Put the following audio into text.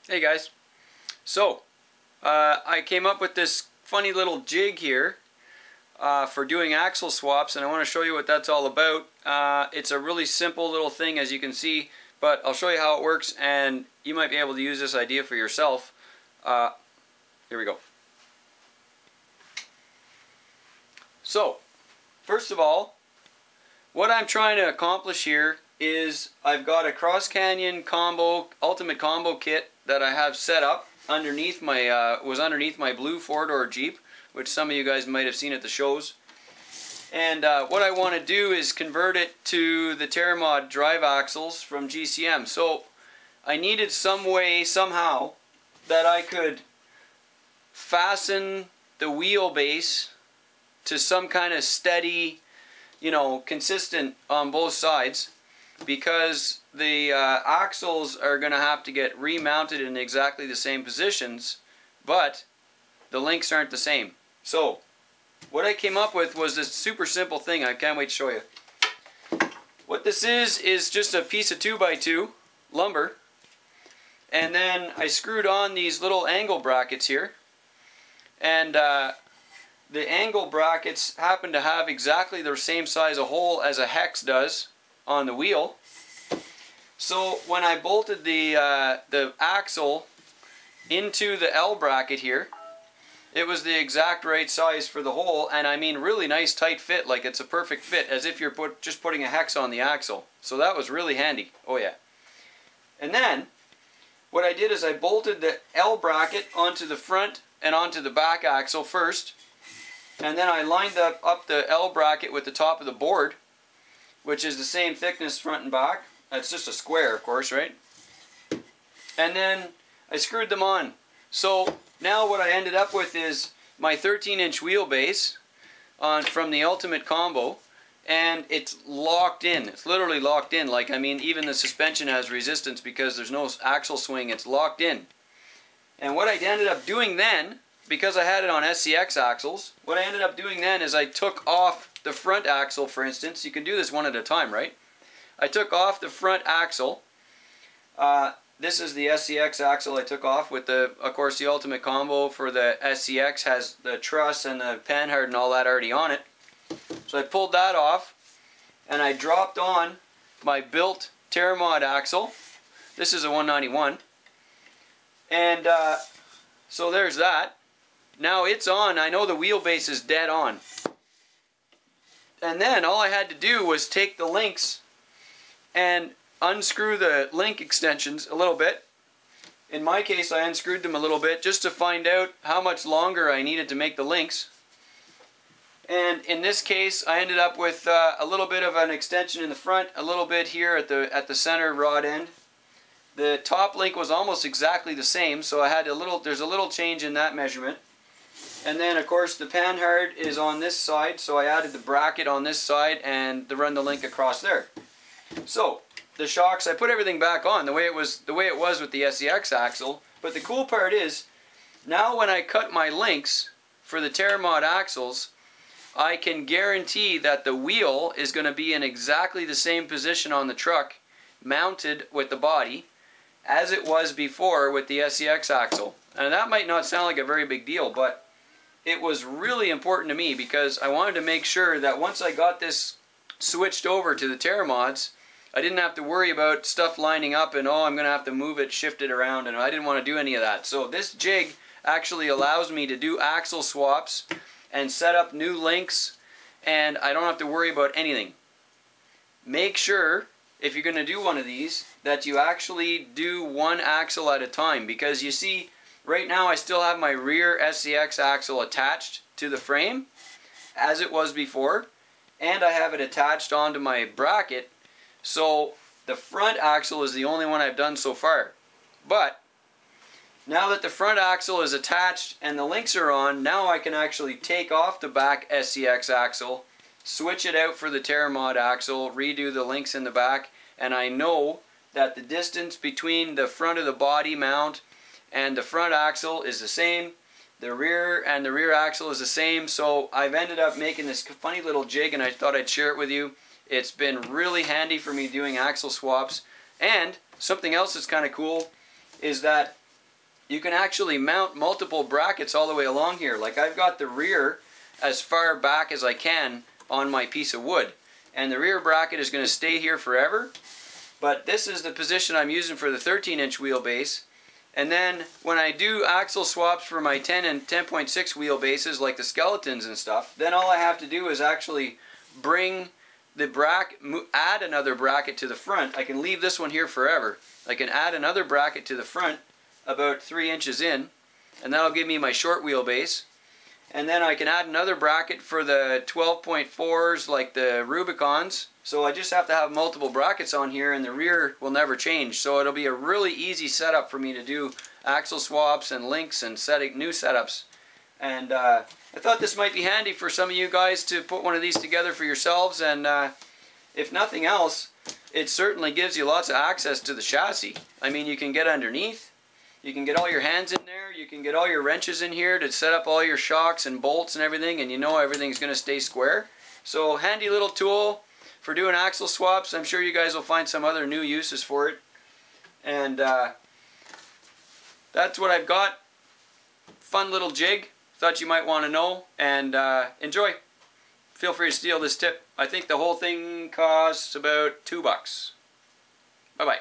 Hey guys, so I came up with this funny little jig here for doing axle swaps, and I want to show you what that's all about. It's a really simple little thing, as you can see, but I'll show you how it works and you might be able to use this idea for yourself. Here we go. So first of all, what I'm trying to accomplish here is I've got a Cross Canyon combo, ultimate combo kit that I have set up underneath my underneath my blue 4-door Jeep, which some of you guys might have seen at the shows. And what I want to do is convert it to the Terramod drive axles from GCM. So I needed some way, somehow, that I could fasten the wheelbase to some kind of steady, consistent on both sides, because the axles are going to have to get remounted in exactly the same positions, but the links aren't the same. So what I came up with was this super simple thing. I can't wait to show you. What this is just a piece of 2x2 lumber, and then I screwed on these little angle brackets here, and the angle brackets happen to have exactly the same size of hole as a hex does on the wheel. So when I bolted the axle into the L bracket here, it was the exact right size for the hole, and I mean really nice tight fit, like it's a perfect fit, as if you're just putting a hex on the axle. So that was really handy. Oh yeah. And then what I did is I bolted the L bracket onto the front and onto the back axle first, and then I lined up the L bracket with the top of the board, which is the same thickness front and back. It's just a square, of course, right? And then I screwed them on. So now what I ended up with is my 13-inch wheelbase from the Ultimate Combo, and it's locked in. It's literally locked in. Like, I mean, even the suspension has resistance because there's no axle swing. It's locked in. And what I ended up doing then, because I had it on SCX axles, what I ended up doing then is I took off the front axle, for instance. You can do this one at a time, right? I took off the front axle. This is the SCX axle I took off with of course, the Ultimate Combo for the SCX has the truss and the panhard and all that already on it. So I pulled that off, and I dropped on my built Terramod axle. This is a 191. And so there's that. Now it's on. I know the wheelbase is dead on. And then all I had to do was take the links and unscrew the link extensions a little bit. In my case, I unscrewed them a little bit just to find out how much longer I needed to make the links. And in this case, I ended up with a little bit of an extension in the front, a little bit here at the center rod end. The top link was almost exactly the same, so I had there's a little change in that measurement. And then, of course, the panhard is on this side, so I added the bracket on this side and to run the link across there. So the shocks, I put everything back on the way it was with the SCX axle. But the cool part is, now when I cut my links for the Terramod axles, I can guarantee that the wheel is going to be in exactly the same position on the truck, mounted with the body, as it was before with the SCX axle. And that might not sound like a very big deal, but it was really important to me because I wanted to make sure that once I got this switched over to the Terramods, I didn't have to worry about stuff lining up and, oh, I'm going to have to move it, shift it around, and I didn't want to do any of that. So this jig actually allows me to do axle swaps and set up new links, and I don't have to worry about anything. Make sure, if you're going to do one of these, that you actually do one axle at a time, because you see, right now I still have my rear SCX axle attached to the frame, as it was before, and I have it attached onto my bracket, so the front axle is the only one I've done so far. But now that the front axle is attached and the links are on, now I can actually take off the back SCX axle, switch it out for the Terramod axle, redo the links in the back, and I know that the distance between the front of the body mount and the front axle is the same. The rear and the rear axle is the same. So I've ended up making this funny little jig, and I thought I'd share it with you. It's been really handy for me doing axle swaps. And something else that's kind of cool is that you can actually mount multiple brackets all the way along here. Like I've got the rear as far back as I can on my piece of wood. And the rear bracket is going to stay here forever. But this is the position I'm using for the 13-inch wheelbase. And then when I do axle swaps for my 10 and 10.6 wheelbases, like the skeletons and stuff, then all I have to do is actually bring the bracket, add another bracket to the front. I can leave this one here forever. I can add another bracket to the front about 3 inches in, and that'll give me my short wheelbase. And then I can add another bracket for the 12.4s like the Rubicons. So I just have to have multiple brackets on here, and the rear will never change. So it'll be a really easy setup for me to do axle swaps and links and setting new setups. And I thought this might be handy for some of you guys to put one of these together for yourselves. And if nothing else, it certainly gives you lots of access to the chassis. I mean, you can get underneath, you can get all your hands in there, you can get all your wrenches in here to set up all your shocks and bolts and everything, and you know everything's going to stay square. So handy little tool for doing axle swaps. I'm sure you guys will find some other new uses for it. And that's what I've got. Fun little jig. Thought you might want to know, and enjoy. Feel free to steal this tip. I think the whole thing costs about $2. Bye-bye.